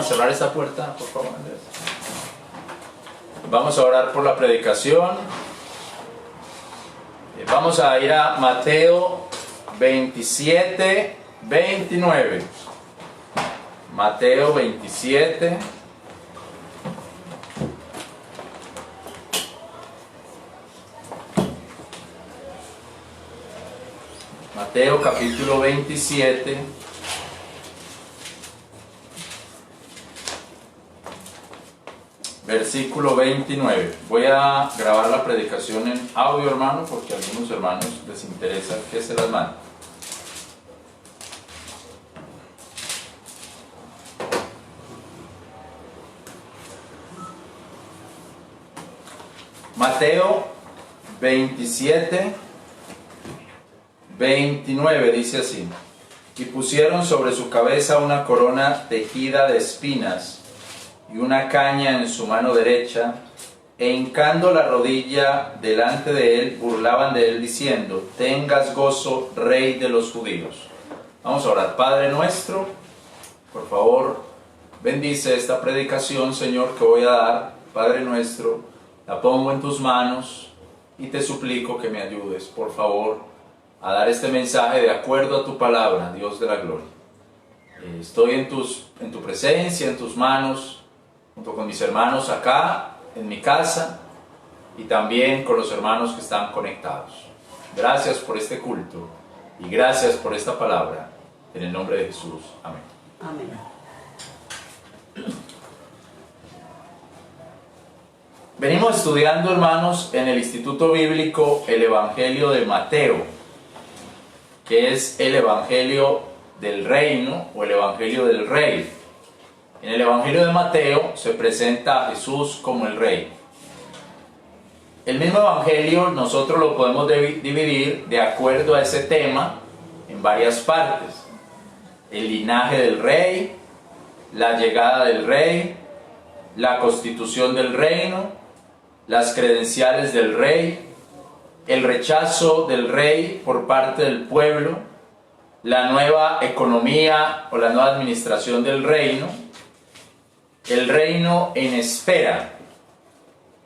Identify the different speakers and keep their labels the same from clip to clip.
Speaker 1: Cerrar esta puerta, por favor, Andrés. Vamos a orar por la predicación. Vamos a ir a Mateo 27, 29. Mateo 27. Mateo capítulo 27. Versículo 29. Voy a grabar la predicación en audio, hermano, porque a algunos hermanos les interesa que se las mande. Mateo 27, 29 dice así: y pusieron sobre su cabeza una corona tejida de espinas y una caña en su mano derecha, e hincando la rodilla delante de él, burlaban de él diciendo: tengas gozo, Rey de los judíos. Vamos a orar. Padre nuestro, por favor, bendice esta predicación, Señor, que voy a dar. Padre nuestro, la pongo en tus manos y te suplico que me ayudes, por favor, a dar este mensaje de acuerdo a tu palabra, Dios de la gloria. Estoy en tu presencia, en tus manos, junto con mis hermanos acá, en mi casa, y también con los hermanos que están conectados. Gracias por este culto, y gracias por esta palabra, en el nombre de Jesús. Amén.
Speaker 2: Amén.
Speaker 1: Venimos estudiando, hermanos, en el Instituto Bíblico, el Evangelio de Mateo, que es el Evangelio del Reino, o el Evangelio del Rey. En el Evangelio de Mateo se presenta a Jesús como el Rey. El mismo Evangelio nosotros lo podemos dividir de acuerdo a ese tema en varias partes. El linaje del Rey, la llegada del Rey, la constitución del reino, las credenciales del Rey, el rechazo del Rey por parte del pueblo, la nueva economía o la nueva administración del reino, el reino en espera.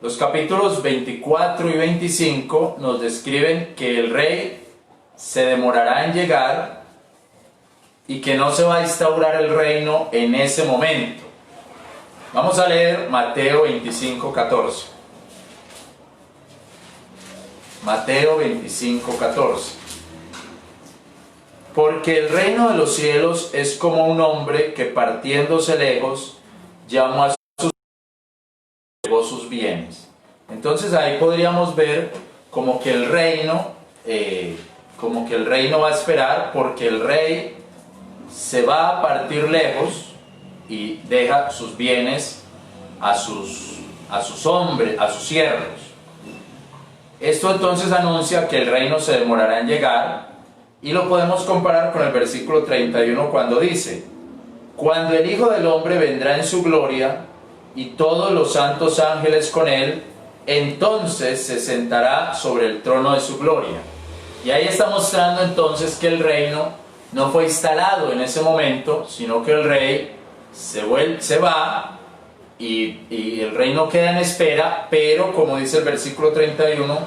Speaker 1: Los capítulos 24 y 25 nos describen que el rey se demorará en llegar y que no se va a instaurar el reino en ese momento. Vamos a leer Mateo 25, 14. Mateo 25, 14. Porque el reino de los cielos es como un hombre que partiéndose lejos llamó a sus bienes. Entonces ahí podríamos ver como que el reino va a esperar, porque el rey se va a partir lejos y deja sus bienes a sus hombres, a sus siervos. Esto entonces anuncia que el reino se demorará en llegar, y lo podemos comparar con el versículo 31 cuando dice: cuando el Hijo del Hombre vendrá en su gloria y todos los santos ángeles con él, entonces se sentará sobre el trono de su gloria. Y ahí está mostrando entonces que el reino no fue instalado en ese momento, sino que el rey se va y el reino queda en espera, pero como dice el versículo 31,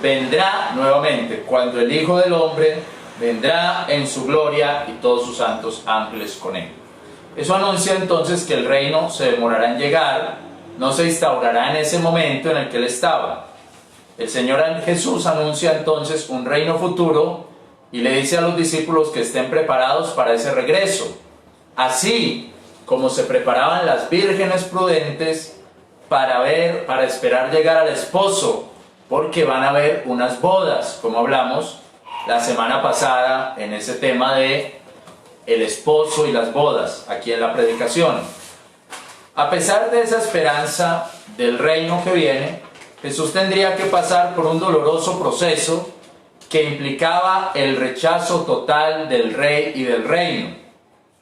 Speaker 1: vendrá nuevamente cuando el Hijo del Hombre vendrá en su gloria y todos sus santos ángeles con él. Eso anuncia entonces que el reino se demorará en llegar, no se instaurará en ese momento en el que él estaba. El Señor Jesús anuncia entonces un reino futuro y le dice a los discípulos que estén preparados para ese regreso, así como se preparaban las vírgenes prudentes para esperar llegar al esposo, porque van a haber unas bodas, como hablamos la semana pasada en ese tema de el esposo y las bodas, aquí en la predicación. A pesar de esa esperanza del reino que viene, Jesús tendría que pasar por un doloroso proceso que implicaba el rechazo total del rey y del reino.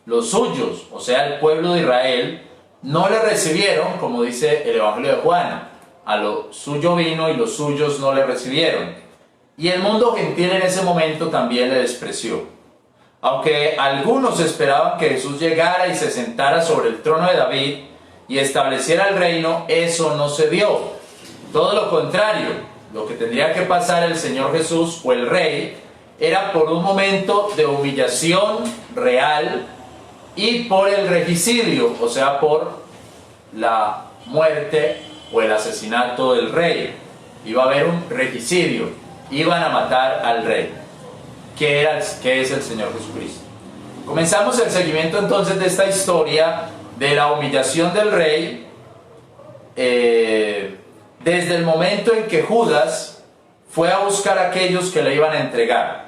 Speaker 1: Los suyos, o sea el pueblo de Israel, no le recibieron, como dice el Evangelio de Juan. A lo suyo vino y los suyos no le recibieron. Y el mundo gentil en ese momento también le despreció. Aunque algunos esperaban que Jesús llegara y se sentara sobre el trono de David y estableciera el reino, eso no se dio. Todo lo contrario, lo que tendría que pasar el Señor Jesús o el Rey era por un momento de humillación real y por el regicidio, o sea, por la muerte o el asesinato del Rey. Iba a haber un regicidio, iban a matar al Rey, que es el Señor Jesucristo. Comenzamos el seguimiento entonces de esta historia de la humillación del Rey, desde el momento en que Judas fue a buscar a aquellos que le iban a entregar.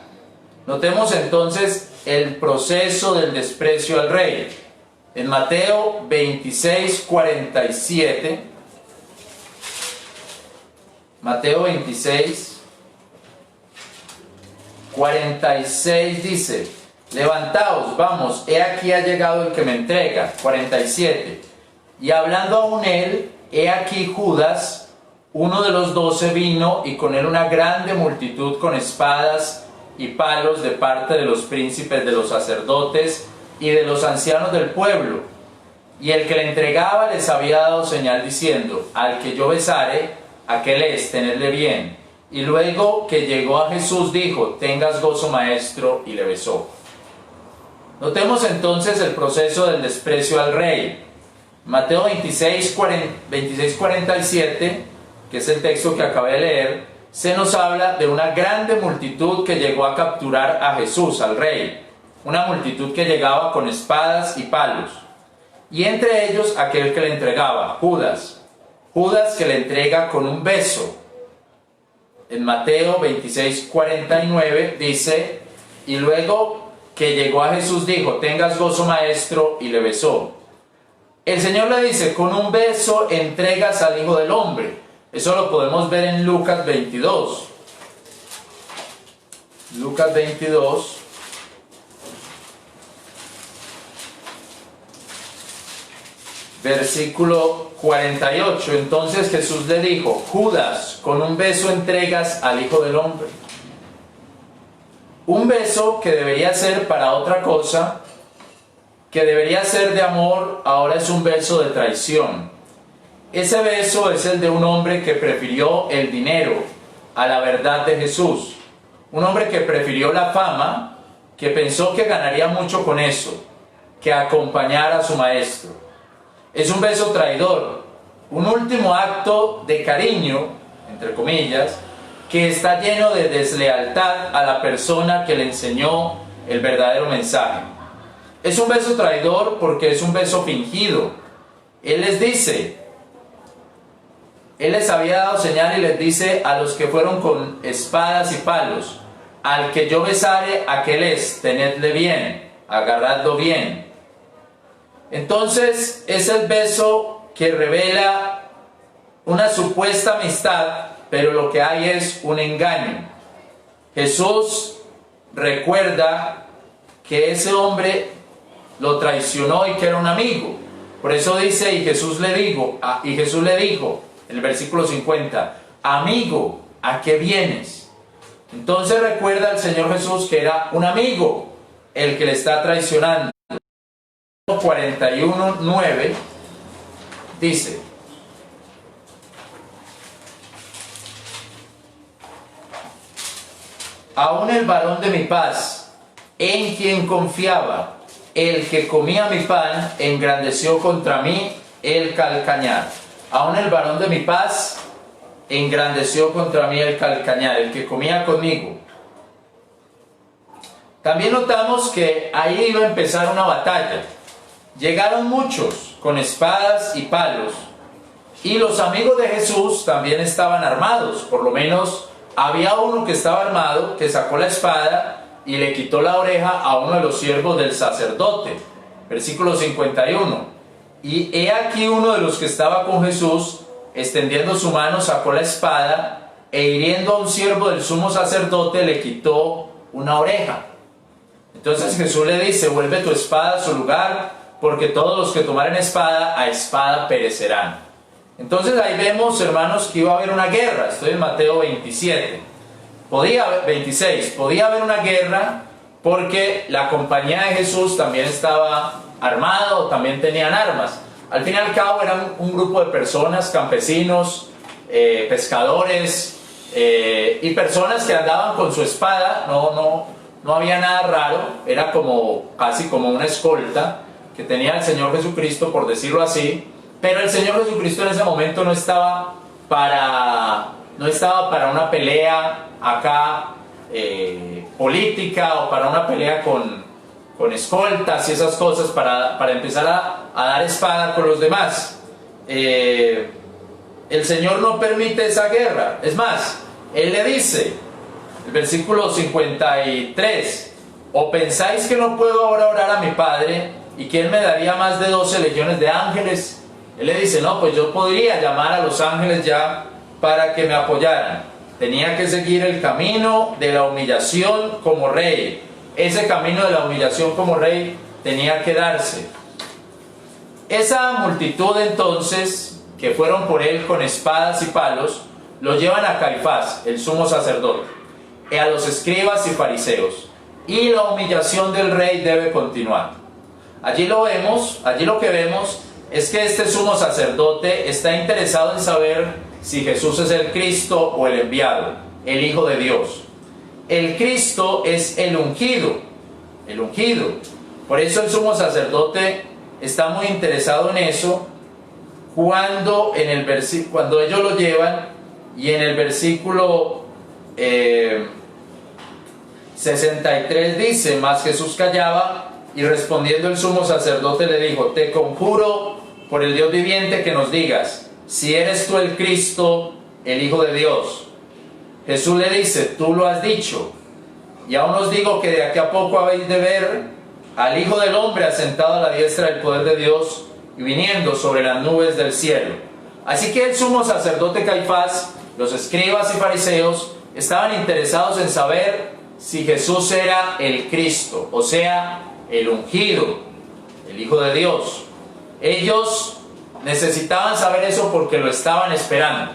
Speaker 1: Notemos entonces el proceso del desprecio al Rey. En Mateo 26, 47, Mateo 26, 46 dice: levantaos, vamos, he aquí ha llegado el que me entrega. 47. Y hablando aún él, he aquí Judas, uno de los 12, vino, y con él una grande multitud con espadas y palos de parte de los príncipes de los sacerdotes y de los ancianos del pueblo. Y el que le entregaba les había dado señal diciendo: al que yo besare, aquel es, tenedle bien. Y luego que llegó a Jesús dijo: tengas gozo, maestro, y le besó. Notemos entonces el proceso del desprecio al Rey. Mateo 26, 47, que es el texto que acabé de leer, se nos habla de una grande multitud que llegó a capturar a Jesús, al Rey. Una multitud que llegaba con espadas y palos. Y entre ellos aquel que le entregaba, Judas. Judas, que le entrega con un beso. En Mateo 26, 49 dice: y luego que llegó a Jesús dijo: tengas gozo, maestro, y le besó. El Señor le dice: con un beso entregas al Hijo del Hombre. Eso lo podemos ver en Lucas 22. Lucas 22. Versículo 48. Entonces Jesús le dijo: Judas, con un beso entregas al Hijo del Hombre. Un beso que debería ser para otra cosa, que debería ser de amor, ahora es un beso de traición. Ese beso es el de un hombre que prefirió el dinero a la verdad de Jesús. Un hombre que prefirió la fama, que pensó que ganaría mucho con eso, que acompañar a su maestro. Es un beso traidor, un último acto de cariño, entre comillas, que está lleno de deslealtad a la persona que le enseñó el verdadero mensaje. Es un beso traidor porque es un beso fingido. Él les había dado señal y les dice a los que fueron con espadas y palos: al que yo besare, aquel es, tenedle bien, agarradlo bien. Entonces es el beso que revela una supuesta amistad, pero lo que hay es un engaño. Jesús recuerda que ese hombre lo traicionó y que era un amigo. Por eso dice: y Jesús le dijo, en el versículo 50, amigo, ¿a qué vienes? Entonces recuerda al Señor Jesús que era un amigo el que le está traicionando. 41:9 dice: aún el varón de mi paz, en quien confiaba, el que comía mi pan, engrandeció contra mí el calcañar. Aún el varón de mi paz engrandeció contra mí el calcañar, el que comía conmigo. También notamos que ahí iba a empezar una batalla. Llegaron muchos con espadas y palos, y los amigos de Jesús también estaban armados. Por lo menos había uno que estaba armado, que sacó la espada y le quitó la oreja a uno de los siervos del sacerdote. Versículo 51. Y he aquí uno de los que estaba con Jesús, extendiendo su mano, sacó la espada, e hiriendo a un siervo del sumo sacerdote, le quitó una oreja. Entonces Jesús le dice: vuelve tu espada a su lugar, porque todos los que tomaren espada, a espada perecerán. Entonces ahí vemos, hermanos, que iba a haber una guerra. Estoy en Mateo 27. 26. Podía haber una guerra porque la compañía de Jesús también estaba armado, también tenían armas. Al fin y al cabo eran un grupo de personas, campesinos, pescadores y personas que andaban con su espada. No había nada raro, era casi como una escolta que tenía el Señor Jesucristo, por decirlo así. Pero el Señor Jesucristo en ese momento no estaba para una pelea acá política, o para una pelea con escoltas y esas cosas, para empezar a dar espada con los demás. El Señor no permite esa guerra. Es más, Él le dice, el versículo 53, ¿o pensáis que no puedo ahora orar a mi Padre, y que Él me daría más de 12 legiones de ángeles? Él le dice, no, pues yo podría llamar a los ángeles ya para que me apoyaran. Tenía que seguir el camino de la humillación como rey. Ese camino de la humillación como rey tenía que darse. Esa multitud entonces, que fueron por él con espadas y palos, lo llevan a Caifás, el sumo sacerdote, y a los escribas y fariseos. Y la humillación del rey debe continuar. Allí lo que vemos es que este sumo sacerdote está interesado en saber si Jesús es el Cristo o el enviado, el Hijo de Dios. El Cristo es el ungido. Por eso el sumo sacerdote está muy interesado en eso cuando ellos lo llevan, y en el versículo 63 dice, mas Jesús callaba, y respondiendo el sumo sacerdote le dijo, te conjuro por el Dios viviente que nos digas si eres tú el Cristo, el Hijo de Dios. Jesús le dice, tú lo has dicho, y aún os digo que de aquí a poco habéis de ver al Hijo del Hombre asentado a la diestra del poder de Dios y viniendo sobre las nubes del cielo. Así que el sumo sacerdote Caifás, los escribas y fariseos estaban interesados en saber si Jesús era el Cristo, o sea, el ungido, el Hijo de Dios. Ellos necesitaban saber eso porque lo estaban esperando.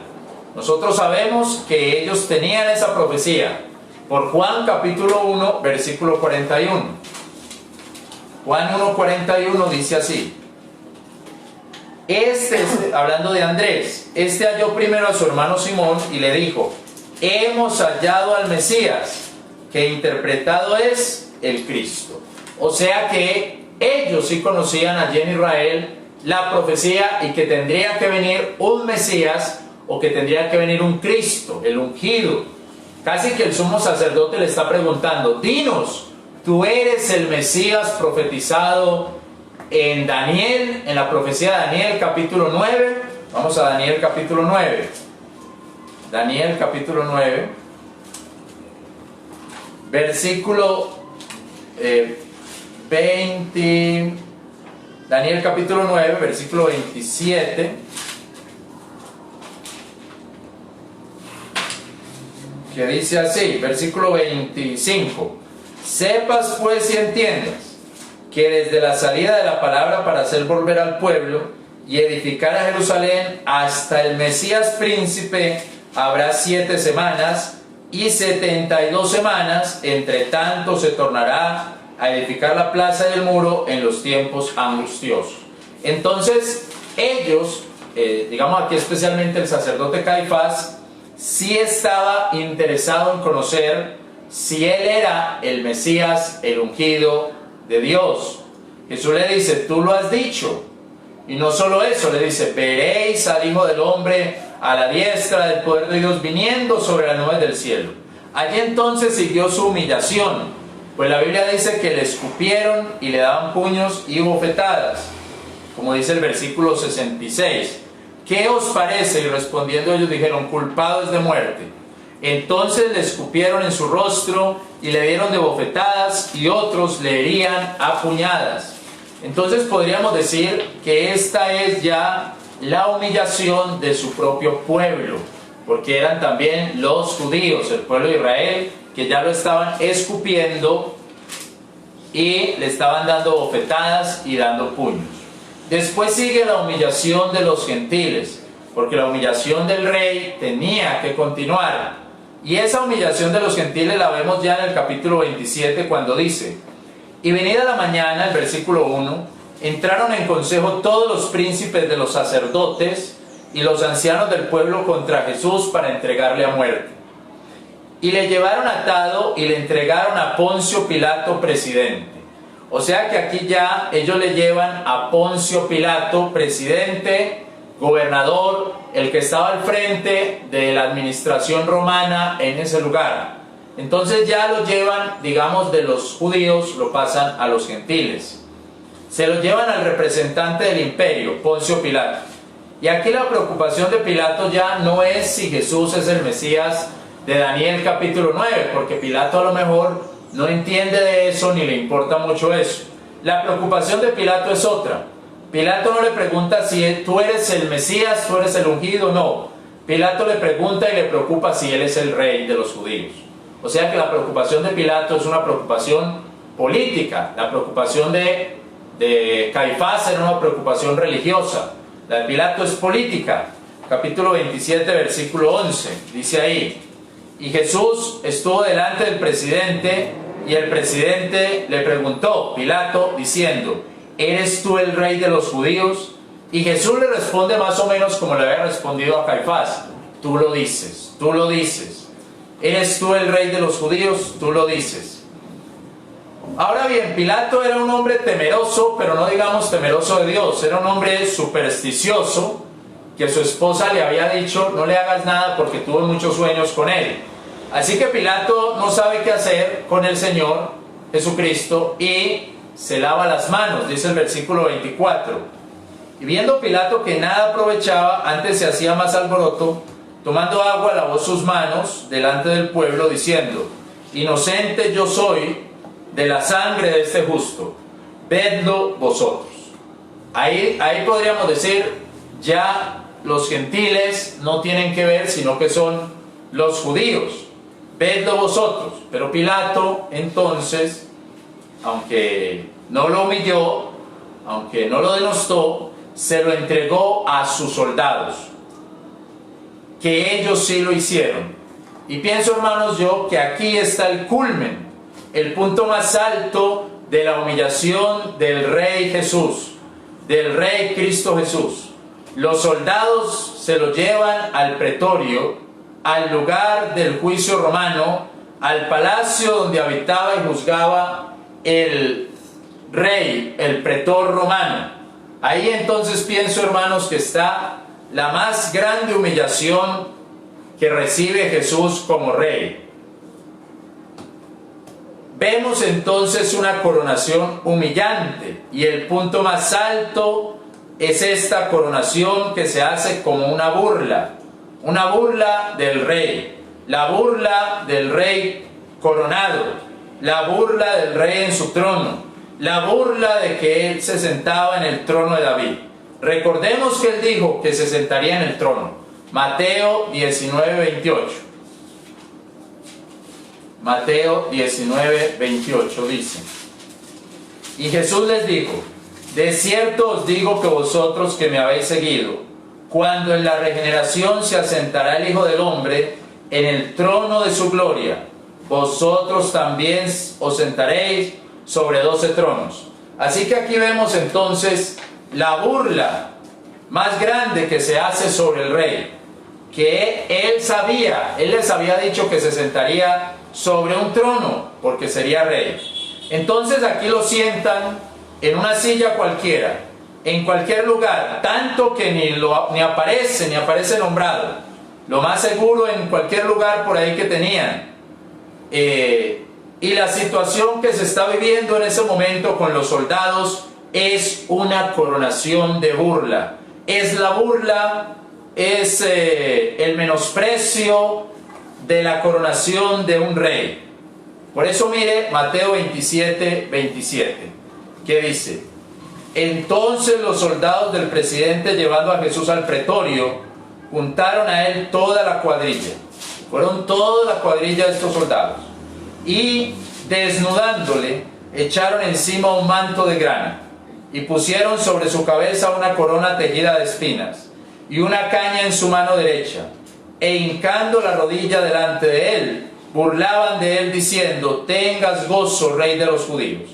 Speaker 1: Nosotros sabemos que ellos tenían esa profecía por Juan capítulo 1, versículo 41. Juan 1:41 dice así: hablando de Andrés, halló primero a su hermano Simón y le dijo, hemos hallado al Mesías, que interpretado es el Cristo. O sea que ellos sí conocían allí en Israel la profecía, y que tendría que venir un Mesías, o que tendría que venir un Cristo, el ungido. Casi que el sumo sacerdote le está preguntando, dinos, ¿tú eres el Mesías profetizado en Daniel, en la profecía de Daniel capítulo 9? Vamos a Daniel capítulo 9. Daniel capítulo 9, versículo 20. Daniel capítulo 9, versículo 27. Que dice así, versículo 25. Sepas pues y entiendas que desde la salida de la palabra para hacer volver al pueblo y edificar a Jerusalén hasta el Mesías príncipe habrá 7 semanas y 72 semanas, entre tanto se tornará a edificar la plaza y el muro en los tiempos angustiosos. Entonces ellos, digamos aquí especialmente el sacerdote Caifás, sí estaba interesado en conocer si él era el Mesías, el ungido de Dios. Jesús le dice, tú lo has dicho. Y no solo eso, le dice, veréis al Hijo del Hombre a la diestra del poder de Dios viniendo sobre las nubes del cielo. Allí entonces siguió su humillación, pues la Biblia dice que le escupieron y le daban puños y bofetadas, como dice el versículo 66. ¿Qué os parece? Y respondiendo ellos dijeron, culpado es de muerte. Entonces le escupieron en su rostro y le dieron de bofetadas, y otros le herían a puñadas. Entonces podríamos decir que esta es ya la humillación de su propio pueblo, porque eran también los judíos, el pueblo de Israel, que ya lo estaban escupiendo y le estaban dando bofetadas y dando puños. Después sigue la humillación de los gentiles, porque la humillación del rey tenía que continuar. Y esa humillación de los gentiles la vemos ya en el capítulo 27 cuando dice: y venida la mañana, el versículo 1, entraron en consejo todos los príncipes de los sacerdotes y los ancianos del pueblo contra Jesús para entregarle a muerte. Y le llevaron atado y le entregaron a Poncio Pilato, presidente. O sea que aquí ya ellos le llevan a Poncio Pilato, presidente, gobernador, el que estaba al frente de la administración romana en ese lugar. Entonces ya lo llevan, digamos, de los judíos, lo pasan a los gentiles. Se lo llevan al representante del imperio, Poncio Pilato. Y aquí la preocupación de Pilato ya no es si Jesús es el Mesías de Daniel capítulo 9, porque Pilato a lo mejor no entiende de eso ni le importa mucho eso. La preocupación de Pilato es otra. Pilato no le pregunta si tú eres el Mesías, tú eres el ungido, no. Pilato le pregunta y le preocupa si él es el rey de los judíos. O sea que la preocupación de Pilato es una preocupación política. La preocupación de Caifás era una preocupación religiosa. La de Pilato es política. Capítulo 27, versículo 11, dice ahí: y Jesús estuvo delante del presidente, y el presidente le preguntó, Pilato, diciendo: ¿eres tú el rey de los judíos? Y Jesús le responde más o menos como le había respondido a Caifás: tú lo dices, tú lo dices. ¿Eres tú el rey de los judíos? Tú lo dices. Ahora bien, Pilato era un hombre temeroso, pero no digamos temeroso de Dios. Era un hombre supersticioso, que su esposa le había dicho: no le hagas nada porque tuve muchos sueños con él. Así que Pilato no sabe qué hacer con el Señor Jesucristo y se lava las manos, dice el versículo 24. Y viendo Pilato que nada aprovechaba, antes se hacía más alboroto, tomando agua lavó sus manos delante del pueblo, diciendo: inocente yo soy de la sangre de este justo, vedlo vosotros. Ahí podríamos decir, ya los gentiles no tienen que ver, sino que son los judíos, vedlo vosotros. Pero Pilato entonces, aunque no lo humilló, aunque no lo denostó, se lo entregó a sus soldados, que ellos sí lo hicieron. Y pienso, hermanos, yo que aquí está el culmen, el punto más alto de la humillación del Rey Jesús, del Rey Cristo Jesús. Los soldados se lo llevan al pretorio, al lugar del juicio romano, al palacio donde habitaba y juzgaba el rey, el pretor romano. Ahí entonces pienso, hermanos, que está la más grande humillación que recibe Jesús como rey. Vemos entonces una coronación humillante, y el punto más alto es esta coronación que se hace como una burla del rey, la burla del rey coronado, la burla del rey en su trono, la burla de que él se sentaba en el trono de David. Recordemos que él dijo que se sentaría en el trono. Mateo 19, 28. Mateo 19, 28 dice: y Jesús les dijo: de cierto os digo que vosotros que me habéis seguido, cuando en la regeneración se asentará el Hijo del Hombre en el trono de su gloria, vosotros también os sentaréis sobre 12 tronos. Así que aquí vemos entonces la burla más grande que se hace sobre el rey, que él les había dicho que se sentaría sobre un trono porque sería rey. Entonces aquí lo sientan en una silla cualquiera, en cualquier lugar, tanto que ni aparece nombrado. Lo más seguro, en cualquier lugar por ahí que tenían. Y la situación que se está viviendo en ese momento con los soldados es una coronación de burla. Es la burla, es el menosprecio de la coronación de un rey. Por eso mire Mateo 27, 27, que dice: entonces los soldados del presidente, llevando a Jesús al pretorio, juntaron a él toda la cuadrilla. Fueron toda la cuadrilla de estos soldados. Y desnudándole, echaron encima un manto de grana, y pusieron sobre su cabeza una corona tejida de espinas, y una caña en su mano derecha. e hincando la rodilla delante de él, burlaban de él diciendo: tengas gozo, rey de los judíos.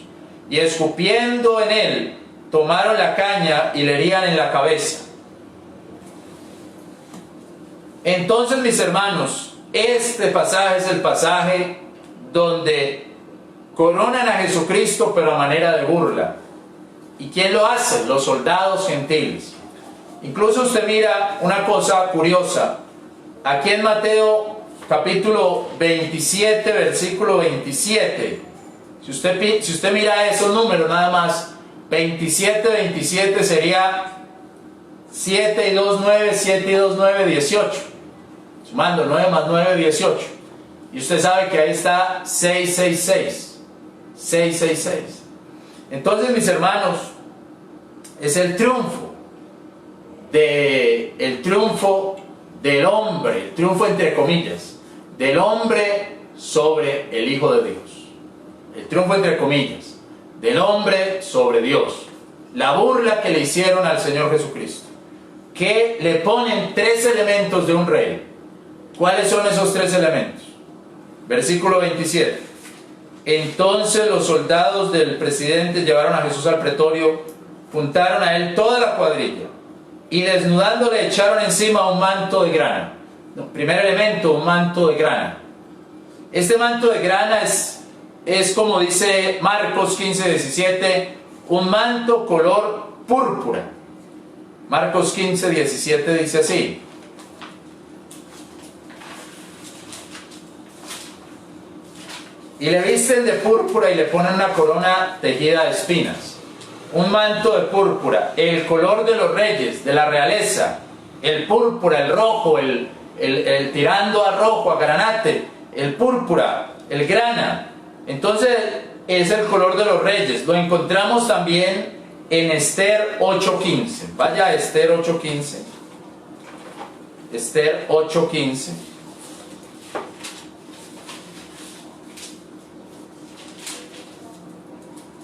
Speaker 1: Y escupiendo en él, tomaron la caña y le herían en la cabeza. Entonces, mis hermanos, este pasaje es el pasaje donde coronan a Jesucristo, pero a manera de burla. ¿Y quién lo hace? Los soldados gentiles. Incluso usted mira una cosa curiosa. Aquí en Mateo capítulo 27, versículo 27. Si usted mira esos números nada más, 27, 27 sería 7 y 2, 9, 7 y 2, 9, 18. Sumando 9 más 9, 18. Y usted sabe que ahí está 6, 6, 6. 6, 6, 6. Entonces, mis hermanos, es el triunfo del hombre, el triunfo entre comillas, del hombre sobre el Hijo de Dios. El triunfo entre comillas, del hombre sobre Dios. La burla que le hicieron al Señor Jesucristo, que le ponen 3 elementos de un rey. ¿Cuáles son esos 3 elementos? Versículo 27. Entonces los soldados del presidente llevaron a Jesús al pretorio, juntaron a él toda la cuadrilla y desnudándole echaron encima un manto de grana. Primer elemento, un manto de grana. Este manto de grana es como dice Marcos 15, 17, un manto color púrpura. Marcos 15, 17 dice así: y le visten de púrpura y le ponen una corona tejida de espinas. Un manto de púrpura, el color de los reyes, de la realeza. El púrpura, el rojo, el tirando a rojo, a granate. El púrpura, el grana. Entonces es el color de los reyes. Lo encontramos también en Esther 8:15. Vaya a Esther 8:15. Esther 8:15.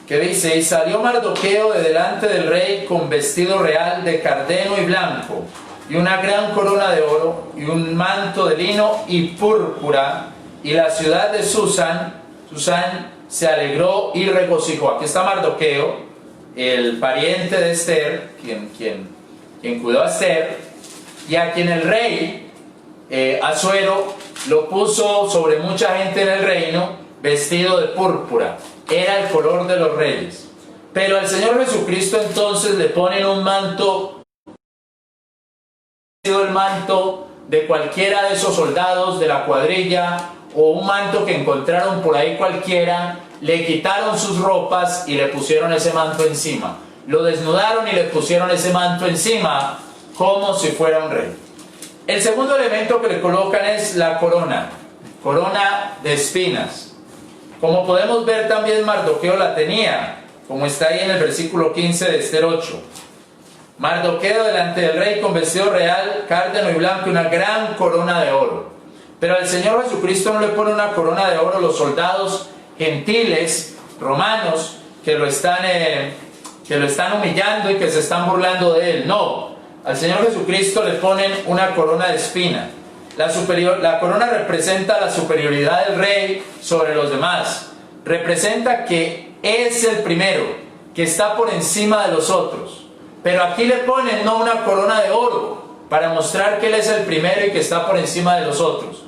Speaker 1: Que dice: y salió Mardoqueo de delante del rey con vestido real de cardeno y blanco, y una gran corona de oro, y un manto de lino y púrpura, y la ciudad de Susán se alegró y regocijó. Aquí está Mardoqueo, el pariente de Esther, quien cuidó a Esther, y a quien el rey Asuero lo puso sobre mucha gente en el reino, vestido de púrpura. Era el color de los reyes. Pero al Señor Jesucristo entonces le ponen un manto, el manto de cualquiera de esos soldados de la cuadrilla, o un manto que encontraron por ahí cualquiera. Le quitaron sus ropas y le pusieron ese manto encima. Lo desnudaron y le pusieron ese manto encima, como si fuera un rey. El segundo elemento que le colocan es la corona de espinas. Como podemos ver, también Mardoqueo la tenía, como está ahí en el versículo 15 de Esther 8. Mardoqueo delante del rey con vestido real, cárdeno y blanco, y una gran corona de oro. Pero al Señor Jesucristo no le pone una corona de oro los soldados gentiles, romanos, que lo están humillando y que se están burlando de él. No, al Señor Jesucristo le ponen una corona de espina. La corona representa la superioridad del rey sobre los demás. Representa que es el primero, que está por encima de los otros. Pero aquí le ponen no una corona de oro para mostrar que él es el primero y que está por encima de los otros,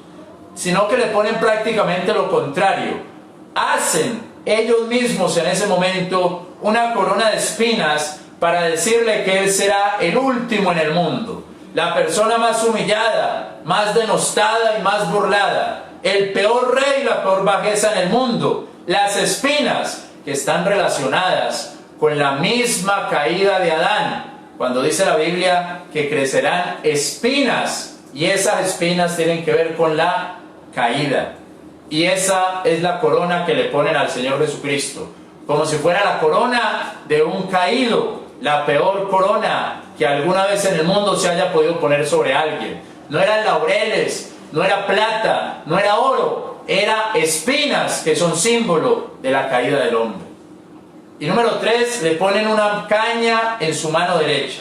Speaker 1: sino que le ponen prácticamente lo contrario. Hacen ellos mismos en ese momento una corona de espinas para decirle que él será el último en el mundo, la persona más humillada, más denostada y más burlada, el peor rey, la peor bajeza en el mundo. Las espinas que están relacionadas con la misma caída de Adán, cuando dice la Biblia que crecerán espinas, y esas espinas tienen que ver con la caída. Y esa es la corona que le ponen al Señor Jesucristo, como si fuera la corona de un caído, la peor corona que alguna vez en el mundo se haya podido poner sobre alguien. No eran laureles, no era plata, no era oro, era espinas, que son símbolo de la caída del hombre. Y número 3, le ponen una caña en su mano derecha.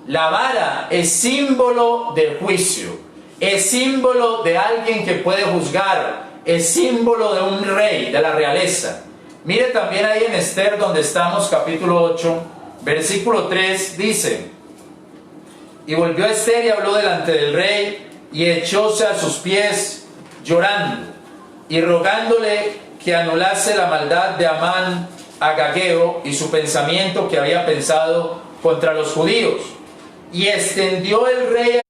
Speaker 1: La vara es símbolo del juicio. Es símbolo de alguien que puede juzgar, es símbolo de un rey, de la realeza. Mire también ahí en Esther, donde estamos, capítulo 8, versículo 3, dice: y volvió Esther y habló delante del rey, y echóse a sus pies llorando, y rogándole que anulase la maldad de Amán agageo y su pensamiento que había pensado contra los judíos. Y extendió el rey,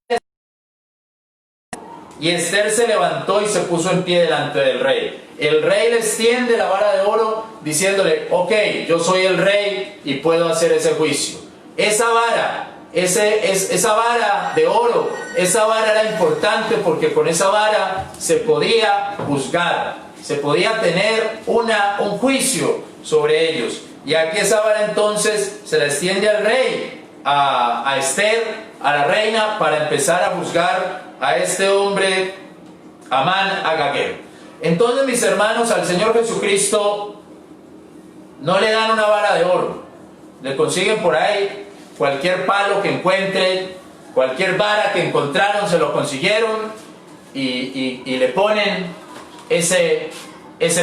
Speaker 1: y Esther se levantó y se puso en pie delante del rey. El rey le extiende la vara de oro diciéndole: ok, yo soy el rey y puedo hacer ese juicio. Esa vara, esa vara de oro, esa vara era importante porque con esa vara se podía juzgar, se podía tener un juicio sobre ellos. Y aquí esa vara entonces se la extiende al rey, a Esther, a la reina, para empezar a juzgar a este hombre Amán agageo. Entonces, mis hermanos, al Señor Jesucristo no le dan una vara de oro, le consiguen por ahí cualquier palo que encuentren, cualquier vara que encontraron, se lo consiguieron y le ponen ese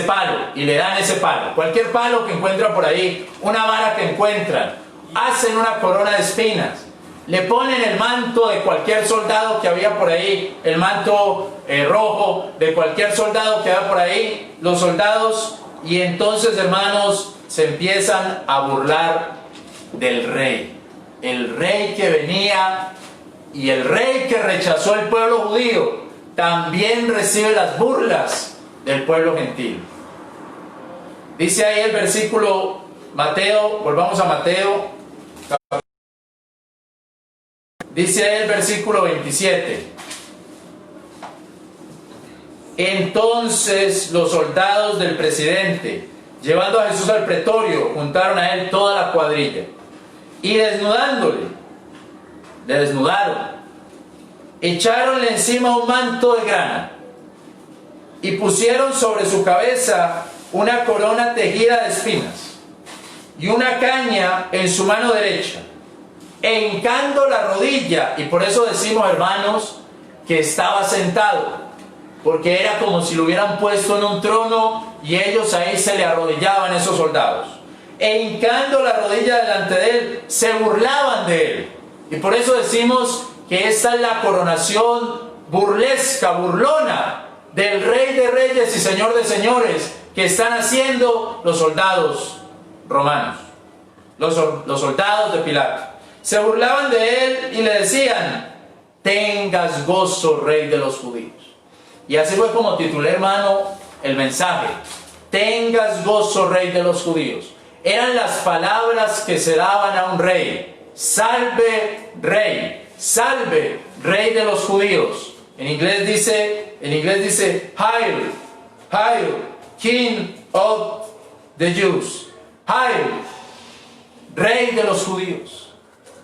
Speaker 1: palo y le dan ese palo. Cualquier palo que encuentran por ahí, una vara que encuentran, hacen una corona de espinas, le ponen el manto de cualquier soldado que había por ahí, el manto rojo de cualquier soldado que había por ahí, los soldados, y entonces, hermanos, se empiezan a burlar del rey. El rey que venía y el rey que rechazó el pueblo judío también recibe las burlas del pueblo gentil. Dice ahí el versículo, Mateo, volvamos a Mateo. Dice ahí el versículo 27. Entonces los soldados del presidente, llevando a Jesús al pretorio, juntaron a él toda la cuadrilla y desnudándole, le desnudaron, echáronle encima un manto de grana y pusieron sobre su cabeza una corona tejida de espinas y una caña en su mano derecha, e hincando la rodilla, y por eso decimos, hermanos, que estaba sentado, porque era como si lo hubieran puesto en un trono y ellos ahí se le arrodillaban, esos soldados, e hincando la rodilla delante de él, se burlaban de él. Y por eso decimos que esta es la coronación burlesca, burlona, del Rey de Reyes y Señor de Señores que están haciendo los soldados romanos, los soldados de Pilato. Se burlaban de él y le decían: tengas gozo, Rey de los judíos. Y así fue como titulé, hermano, el mensaje: tengas gozo, Rey de los judíos. Eran las palabras que se daban a un rey: salve, Rey de los judíos. En inglés dice, Hail, Hail, King of the Jews. Hail, Rey de los judíos.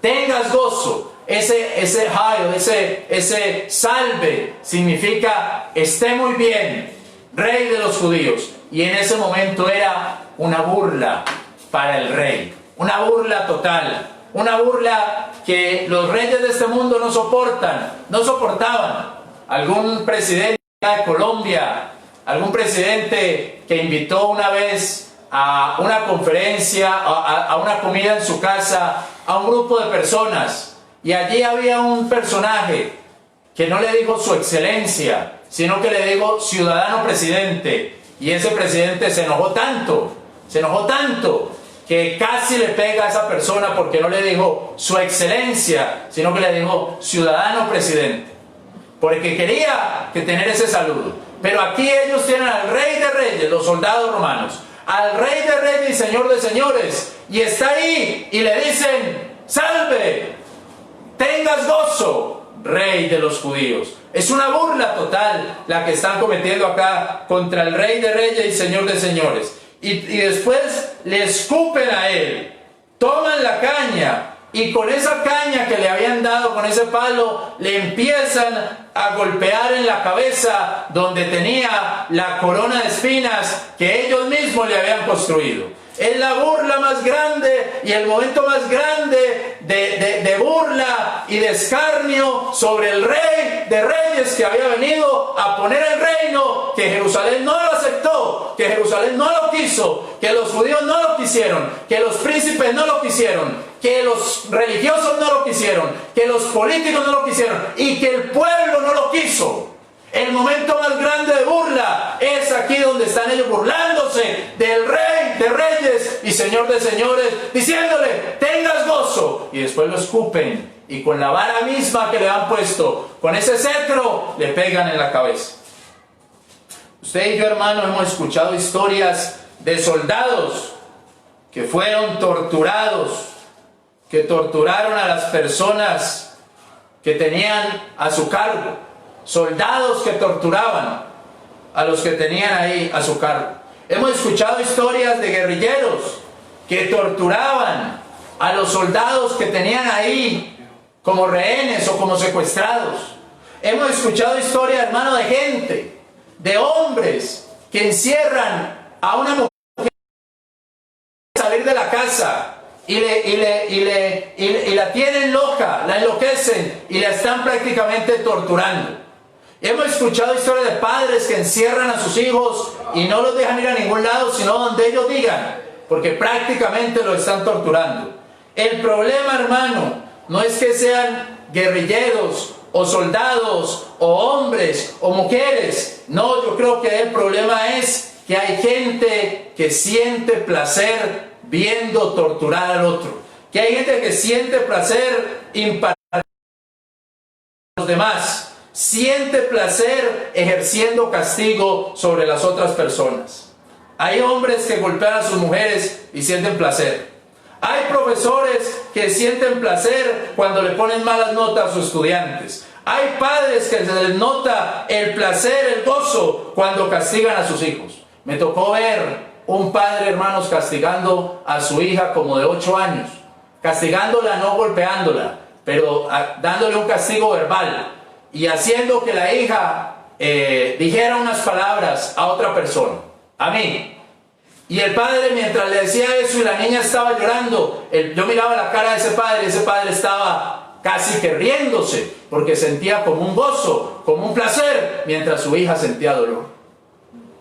Speaker 1: Tengas gozo. Ese hail, ese salve significa esté muy bien, Rey de los judíos. Y en ese momento era una burla para el rey, una burla total, una burla que los reyes de este mundo no soportaban. Algún presidente de Colombia, algún presidente que invitó una vez a una conferencia, a una comida en su casa, a un grupo de personas, y allí había un personaje que no le dijo su excelencia, sino que le dijo ciudadano presidente, y ese presidente se enojó tanto, que casi le pega a esa persona porque no le dijo su excelencia, sino que le dijo ciudadano presidente, porque quería que tener ese saludo. Pero aquí ellos tienen al Rey de Reyes, los soldados romanos, al Rey de Reyes y Señor de Señores, y está ahí y le dicen: salve, tengas gozo, Rey de los judíos. Es una burla total la que están cometiendo acá contra el Rey de Reyes y Señor de Señores. Y después le escupen a él, toman la caña, y con esa caña que le habían dado, con ese palo, le empiezan a golpear en la cabeza donde tenía la corona de espinas que ellos mismos le habían construido. Es la burla más grande y el momento más grande de burla y de escarnio sobre el Rey de Reyes que había venido a poner el reino, que Jerusalén no lo aceptó, que Jerusalén no lo quiso, que los judíos no lo quisieron, que los príncipes no lo quisieron, que los religiosos no lo quisieron, que los políticos no lo quisieron y que el pueblo no lo quiso. El momento más grande de burla es aquí donde están ellos burlándose del Rey de Reyes y Señor de Señores, diciéndole, tengas gozo. Y después lo escupen y con la vara misma que le han puesto, con ese cetro, le pegan en la cabeza. Usted y yo, hermano, hemos escuchado historias de soldados que fueron torturados, que torturaron a las personas que tenían a su cargo. Soldados que torturaban a los que tenían ahí a su cargo. Hemos escuchado historias de guerrilleros que torturaban a los soldados que tenían ahí como rehenes o como secuestrados. Hemos escuchado historias, hermano, de gente, de hombres que encierran a una mujer salir de la casa y la tienen loca, la enloquecen y la están prácticamente torturando. Hemos escuchado historias de padres que encierran a sus hijos y no los dejan ir a ningún lado, sino donde ellos digan, porque prácticamente los están torturando. El problema, hermano, no es que sean guerrilleros o soldados o hombres o mujeres. No, yo creo que el problema es que hay gente que siente placer viendo torturar al otro. Que hay gente que siente placer impartiendo a los demás. Siente placer ejerciendo castigo sobre las otras personas. Hay hombres que golpean a sus mujeres y sienten placer. Hay profesores que sienten placer cuando le ponen malas notas a sus estudiantes. Hay padres que se les nota el placer, el gozo cuando castigan a sus hijos. Me tocó ver un padre, hermanos, castigando a su hija como de 8 años. Castigándola, no golpeándola, pero dándole un castigo verbal. Y haciendo que la hija dijera unas palabras a otra persona, a mí. Y el padre, mientras le decía eso y la niña estaba llorando, yo miraba la cara de ese padre estaba casi que riéndose, porque sentía como un gozo, como un placer, mientras su hija sentía dolor.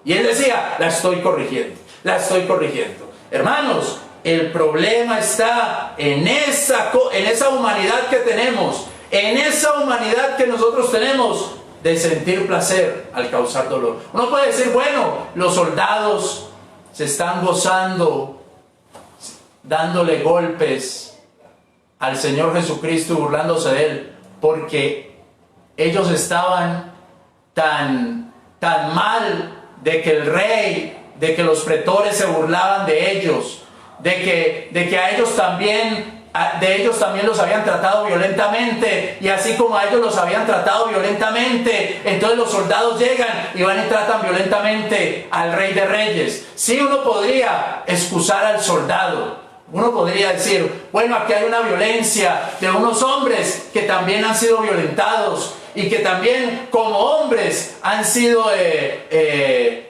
Speaker 1: Y él decía, la estoy corrigiendo, la estoy corrigiendo. Hermanos, el problema está en esa humanidad que tenemos, en esa humanidad que nosotros tenemos de sentir placer al causar dolor. Uno puede decir, bueno, los soldados se están gozando dándole golpes al Señor Jesucristo y burlándose de Él, porque ellos estaban tan mal de que el rey, de que los pretores se burlaban de ellos, de que a ellos también los habían tratado violentamente, y así como a ellos los habían tratado violentamente, entonces los soldados llegan y van y tratan violentamente al Rey de Reyes. Sí, uno podría excusar al soldado, uno podría decir, bueno, aquí hay una violencia de unos hombres que también han sido violentados y que también como hombres han sido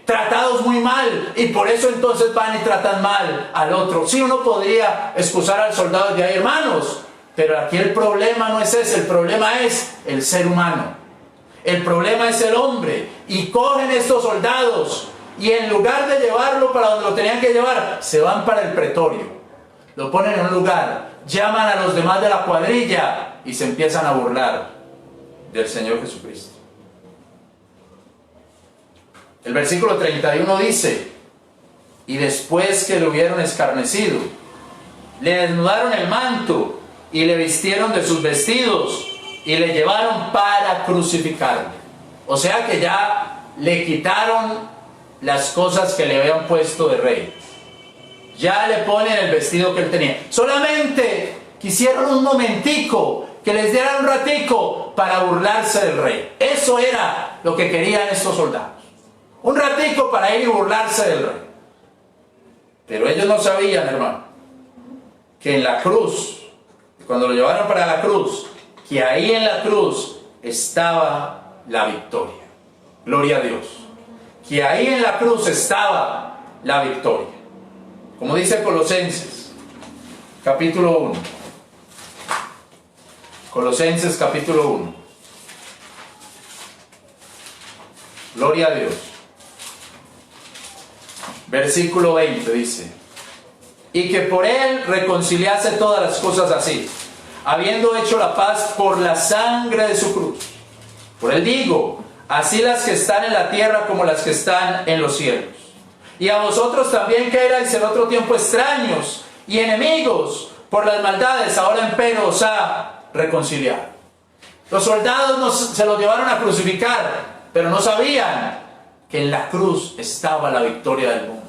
Speaker 1: tratados muy mal, y por eso entonces van y tratan mal al otro. Sí, uno podría excusar al soldado de ahí, hermanos, pero aquí el problema no es ese, el problema es el ser humano, el problema es el hombre. Y cogen estos soldados y en lugar de llevarlo para donde lo tenían que llevar, se van para el pretorio, lo ponen en un lugar, llaman a los demás de la cuadrilla y se empiezan a burlar del Señor Jesucristo. El versículo 31 dice, y después que le hubieron escarnecido, le desnudaron el manto y le vistieron de sus vestidos y le llevaron para crucificarle. O sea que ya le quitaron las cosas que le habían puesto de rey. Ya le ponen el vestido que él tenía. Solamente quisieron un momentico, que les dieran un ratico para burlarse del rey. Eso era lo que querían estos soldados. Un ratico para ir y burlarse del rey. Pero ellos no sabían, hermano, que en la cruz, cuando lo llevaron para la cruz, que ahí en la cruz estaba la victoria. Gloria a Dios. Que ahí en la cruz estaba la victoria. Como dice Colosenses, capítulo 1. Colosenses, capítulo 1. Gloria a Dios. Versículo 20 dice: y que por él reconciliase todas las cosas así, habiendo hecho la paz por la sangre de su cruz. Por él digo, así las que están en la tierra como las que están en los cielos. Y a vosotros también, que erais en otro tiempo extraños y enemigos por las maldades, ahora empero os ha reconciliado. Los soldados se los llevaron a crucificar, pero no sabían que en la cruz estaba la victoria del mundo.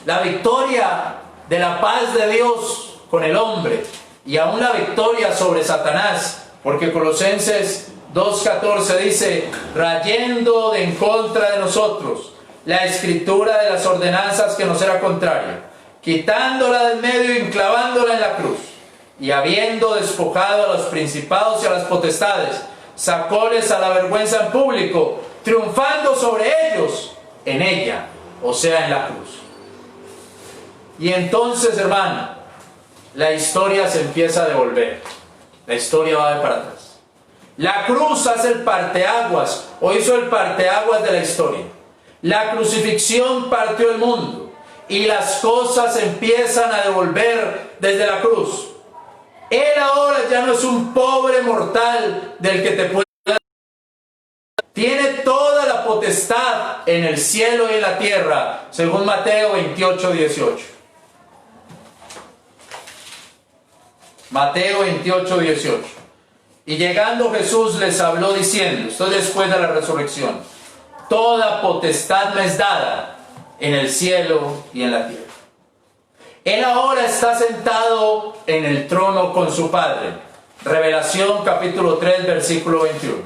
Speaker 1: La victoria de la paz de Dios con el hombre, y aún la victoria sobre Satanás, porque Colosenses 2:14 dice: trayendo de en contra de nosotros la escritura de las ordenanzas que nos era contraria, quitándola del medio y clavándola en la cruz, y habiendo despojado a los principados y a las potestades, sacóles a la vergüenza en público, triunfando sobre ellos en ella, o sea, en la cruz. Y entonces, hermano, la historia se empieza a devolver. La historia va de para atrás. La cruz hace el parteaguas, o hizo el parteaguas de la historia. La crucifixión partió el mundo, y las cosas empiezan a devolver desde la cruz. Él ahora ya no es un pobre mortal del que te puede... Tiene toda la potestad en el cielo y en la tierra, según Mateo 28:18. Mateo 28:18. Y llegando Jesús les habló diciendo, esto es después de la resurrección: toda potestad me es dada en el cielo y en la tierra. Él ahora está sentado en el trono con su Padre. Revelación capítulo 3, versículo 21.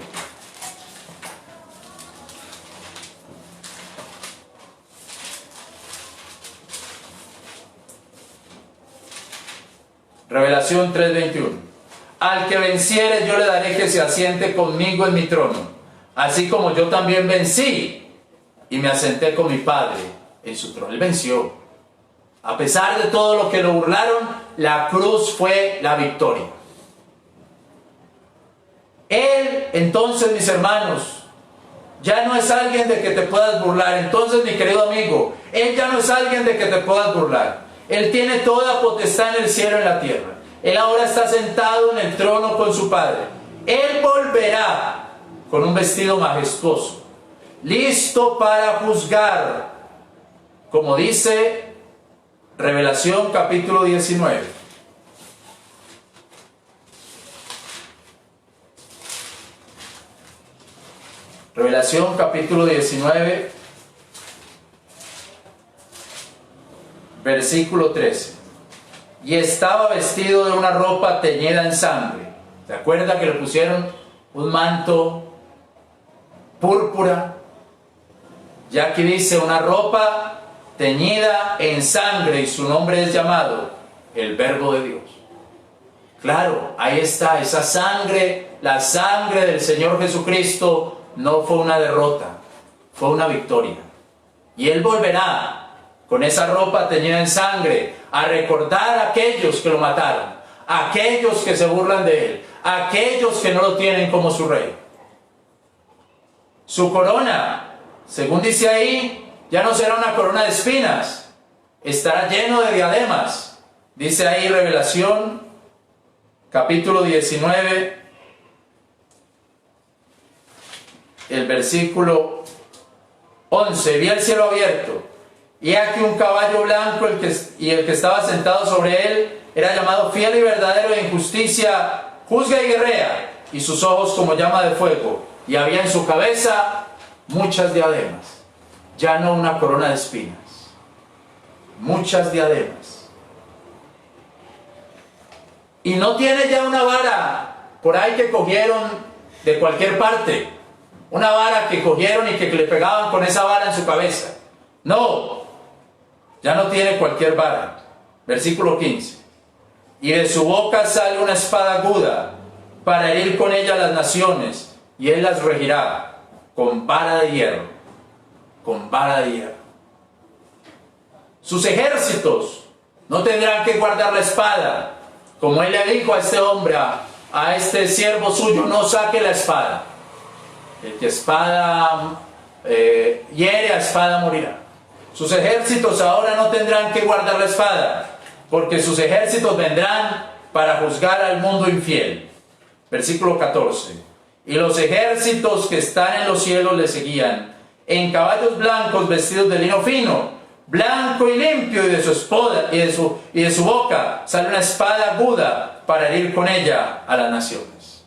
Speaker 1: Revelación 3:21. Al que venciere yo le daré que se asiente conmigo en mi trono, así como yo también vencí y me asenté con mi Padre en su trono. Él venció. A pesar de todo lo que lo burlaron, la cruz fue la victoria. Él, entonces, mis hermanos, ya no es alguien de que te puedas burlar. Entonces, mi querido amigo, Él ya no es alguien de que te puedas burlar. Él tiene toda potestad en el cielo y en la tierra. Él ahora está sentado en el trono con su Padre. Él volverá con un vestido majestuoso, listo para juzgar, como dice Revelación capítulo 19. Revelación capítulo 19, versículo 13. Y estaba vestido de una ropa teñida en sangre. ¿Se acuerda que le pusieron un manto púrpura? Ya aquí dice una ropa teñida en sangre, y su nombre es llamado el Verbo de Dios. Claro, ahí está esa sangre, la sangre del Señor Jesucristo. No fue una derrota, fue una victoria. Y Él volverá con esa ropa teñida en sangre a recordar a aquellos que lo mataron, a aquellos que se burlan de Él, a aquellos que no lo tienen como su rey. Su corona, según dice ahí, ya no será una corona de espinas, estará lleno de diademas. Dice ahí Revelación capítulo 19, el versículo 11. Vi el cielo abierto, y aquí un caballo blanco, el que estaba sentado sobre él era llamado Fiel y Verdadero, en justicia juzga y guerrea, y sus ojos como llama de fuego, y había en su cabeza muchas diademas. Ya no una corona de espinas, muchas diademas. Y no tiene ya una vara por ahí que cogieron de cualquier parte, una vara que cogieron y que le pegaban con esa vara en su cabeza. No, ya no tiene cualquier vara. Versículo 15. Y de su boca sale una espada aguda para herir con ella a las naciones, y Él las regirá con vara de hierro. Con vara de hierro. Sus ejércitos No tendrán que guardar la espada. Como él le dijo a este hombre, a este siervo suyo, no saque la espada. El que espada hiere, a espada morirá. Sus ejércitos ahora no tendrán que guardar la espada, porque sus ejércitos vendrán para juzgar al mundo infiel. Versículo 14. Y los ejércitos que están en los cielos le seguían, en caballos blancos vestidos de lino fino, blanco y limpio, y de su espada y de su boca sale una espada aguda para herir con ella a las naciones.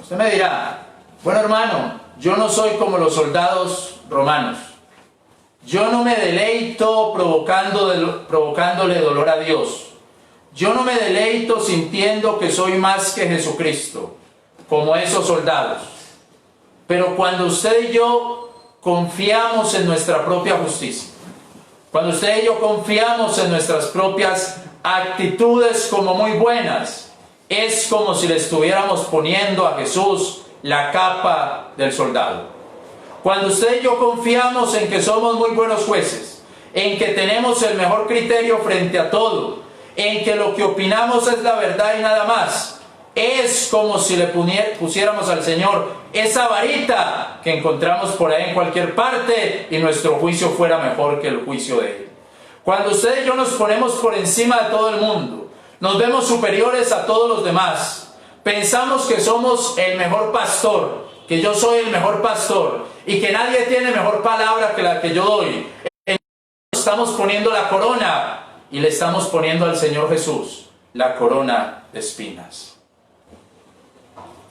Speaker 1: Usted me dirá, bueno hermano, yo no soy como los soldados romanos. Yo no me deleito provocándole dolor a Dios. Yo no me deleito sintiendo que soy más que Jesucristo, como esos soldados. Pero cuando usted y yo confiamos en nuestra propia justicia, cuando usted y yo confiamos en nuestras propias actitudes como muy buenas, es como si le estuviéramos poniendo a Jesús la capa del soldado. Cuando usted y yo confiamos en que somos muy buenos jueces, en que tenemos el mejor criterio frente a todo, en que lo que opinamos es la verdad y nada más, es como si le pusiéramos al Señor esa varita que encontramos por ahí en cualquier parte y nuestro juicio fuera mejor que el juicio de Él. Cuando usted y yo nos ponemos por encima de todo el mundo, nos vemos superiores a todos los demás, pensamos que somos el mejor pastor, que yo soy el mejor pastor y que nadie tiene mejor palabra que la que yo doy, estamos poniendo la corona y le estamos poniendo al Señor Jesús la corona de espinas.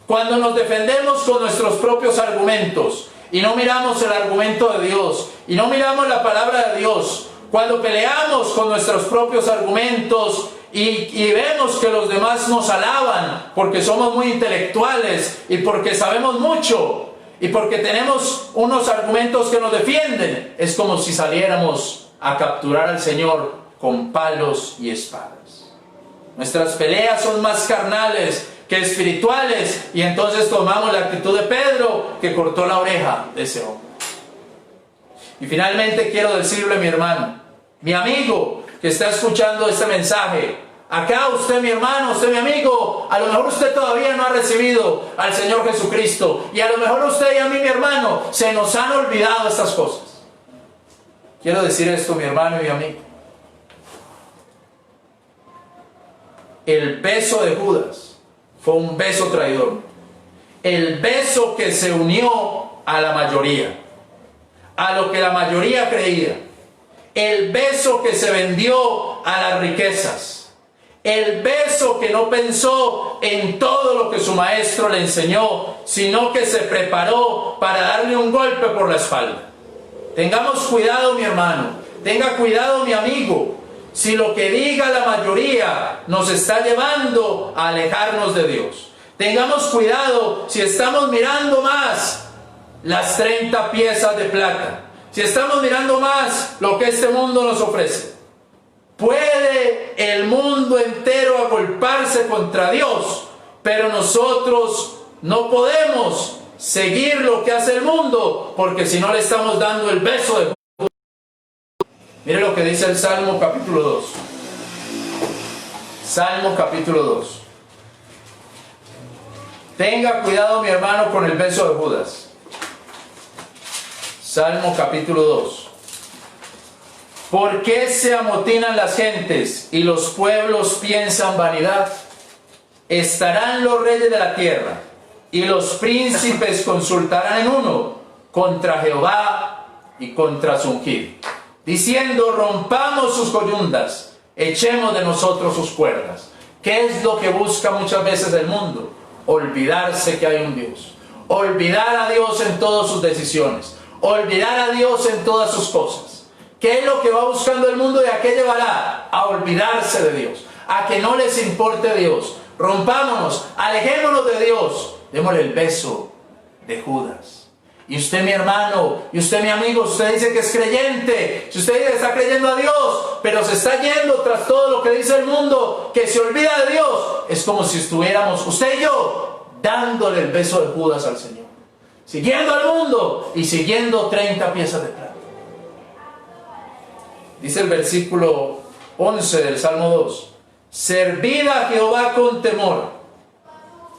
Speaker 1: Cuando nos defendemos con nuestros propios argumentos y no miramos el argumento de Dios y no miramos la palabra de Dios, cuando peleamos con nuestros propios argumentos y vemos que los demás nos alaban porque somos muy intelectuales y porque sabemos mucho y porque tenemos unos argumentos que nos defienden, es como si saliéramos a capturar al Señor con palos y espadas. Nuestras peleas son más carnales que espirituales, y entonces tomamos la actitud de Pedro, que cortó la oreja de ese hombre. Y finalmente quiero decirle, mi hermano, mi amigo que está escuchando este mensaje, acá usted, mi hermano, usted, mi amigo, a lo mejor usted todavía no ha recibido al Señor Jesucristo, y a lo mejor usted y a mí, mi hermano, se nos han olvidado estas cosas. Quiero decir esto, mi hermano y mi amigo. El beso de Judas fue un beso traidor. El beso que se unió a la mayoría, a lo que la mayoría creía. El beso que se vendió a las riquezas. El beso que no pensó en todo lo que su maestro le enseñó, sino que se preparó para darle un golpe por la espalda. Tengamos cuidado, mi hermano. Tenga cuidado, mi amigo. Si lo que diga la mayoría nos está llevando a alejarnos de Dios. Tengamos cuidado si estamos mirando más las 30 piezas de plata. Si estamos mirando más lo que este mundo nos ofrece. Puede el mundo entero agolparse contra Dios, pero nosotros no podemos seguir lo que hace el mundo, porque si no le estamos dando el beso de... Mire lo que dice el Salmo capítulo 2. Salmo capítulo 2. Tenga cuidado, mi hermano, con el beso de Judas. Salmo capítulo 2. ¿Por qué se amotinan las gentes y los pueblos piensan vanidad? Estarán los reyes de la tierra y los príncipes consultarán en uno contra Jehová y contra su ungido, diciendo: rompamos sus coyundas, echemos de nosotros sus cuerdas. ¿Qué es lo que busca muchas veces el mundo? Olvidarse que hay un Dios. Olvidar a Dios en todas sus decisiones. Olvidar a Dios en todas sus cosas. ¿Qué es lo que va buscando el mundo y a qué llevará? A olvidarse de Dios. A que no les importe Dios. Rompámonos, alejémonos de Dios. Démosle el beso de Judas. Y usted, mi hermano, y usted, mi amigo, usted dice que es creyente, si usted dice que está creyendo a Dios, pero se está yendo tras todo lo que dice el mundo, que se olvida de Dios, es como si estuviéramos, usted y yo, dándole el beso de Judas al Señor, siguiendo al mundo y siguiendo 30 piezas de plata. Dice el versículo 11 del Salmo 2. Servid a Jehová con temor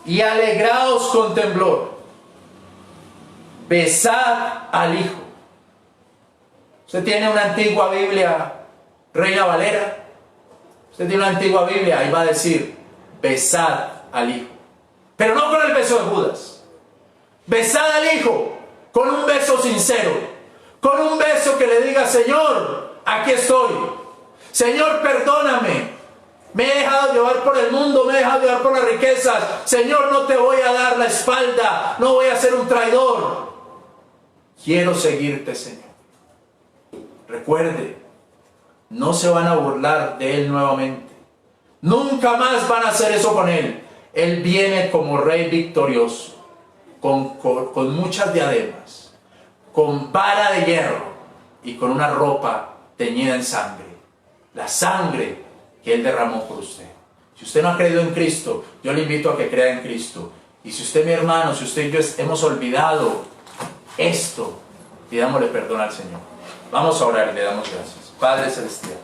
Speaker 1: y alegraos con temblor. Besad al Hijo. Usted tiene una antigua Biblia, Reina Valera. Usted tiene una antigua Biblia, ahí va a decir, besad al Hijo. Pero no con el beso de Judas. Besad al Hijo con un beso sincero. Con un beso que le diga, Señor, aquí estoy. Señor, perdóname. Me he dejado llevar por el mundo, me he dejado llevar por las riquezas. Señor, no te voy a dar la espalda, no voy a ser un traidor. Quiero seguirte, Señor. Recuerde, no se van a burlar de Él nuevamente. Nunca más van a hacer eso con Él. Él viene como Rey victorioso, con muchas diademas, con vara de hierro y con una ropa teñida en sangre. La sangre que Él derramó por usted. Si usted no ha creído en Cristo, yo le invito a que crea en Cristo. Y si usted, mi hermano, si usted y yo hemos olvidado esto, pidámosle perdón al Señor. Vamos a orar y le damos gracias. Padre Celestial,